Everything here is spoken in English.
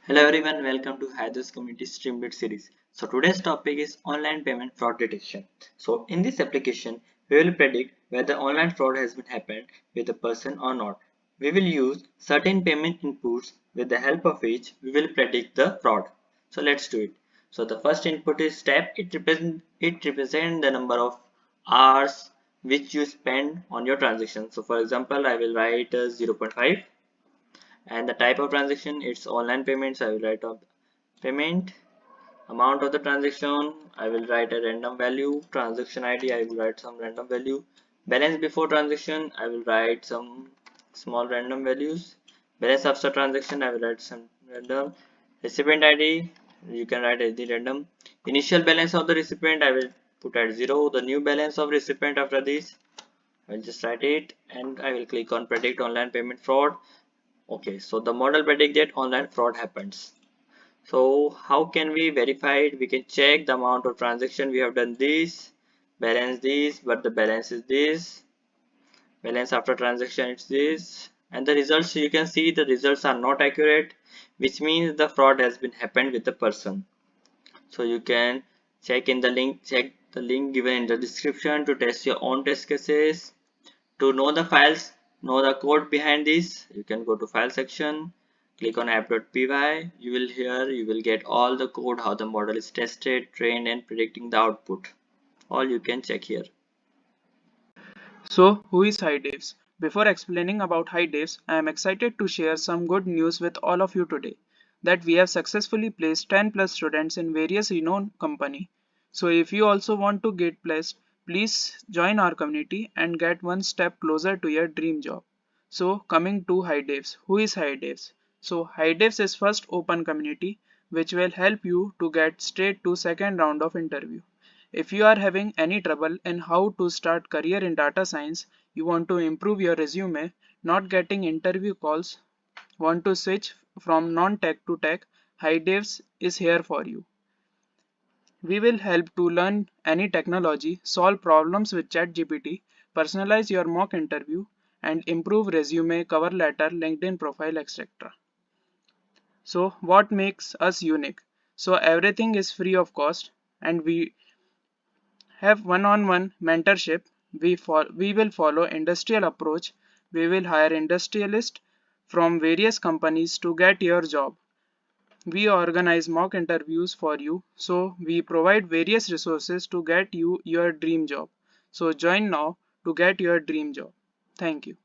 Hello everyone, welcome to HiDevs Community Streamlit series. So today's topic is online payment fraud detection. So in this application, we will predict whether online fraud has been happened with a person or not. We will use certain payment inputs. With the help of which we will predict the fraud. So let's do it. So the first input is step. It represents the number of hours which you spend on your transaction. So for example, I will write 0.5. And the type of transaction, it's online payments. I will write a payment. Amount of the transaction, I will write a random value. Transaction ID, I will write some random value. Balance before transaction, I will write some small random values. Balance after transaction, I will write some random. Recipient ID, you can write any random. Initial balance of the recipient, I will put at 0. The new balance of recipient after this, I will just write it, and I will click on predict online payment fraud. Okay, so the model predict that online fraud happens. So how can we verify it? We can check the amount of transaction we have done this, balance this, but the balance is this, balance after transaction it's this, and the results, you can see the results are not accurate, which means the fraud has been happened with the person. So you can check the link given in the description to test your own test cases. To know the files, know the code behind this, you can go to file section, click on app.py. You will get all the code, how the model is tested, trained, and predicting the output. All you can check here. So, who is HiDevs? Before explaining about HiDevs, I am excited to share some good news with all of you today, that we have successfully placed 10 plus students in various renowned company. So if you also want to get placed, please join our community and get one step closer to your dream job. So coming to HiDevs, who is HiDevs? So HiDevs is first open community which will help you to get straight to second round of interview. If you are having any trouble in how to start career in data science, you want to improve your resume, not getting interview calls, want to switch from non-tech to tech, HiDevs is here for you. We will help to learn any technology, solve problems with ChatGPT, personalize your mock interview, and improve resume, cover letter, LinkedIn profile, etc. So what makes us unique? So everything is free of cost, and we have one-on-one mentorship. We will follow industrial approach. We will hire industrialists from various companies to get your job. We organize mock interviews for you, so we provide various resources to get you your dream job. So join now to get your dream job. Thank you.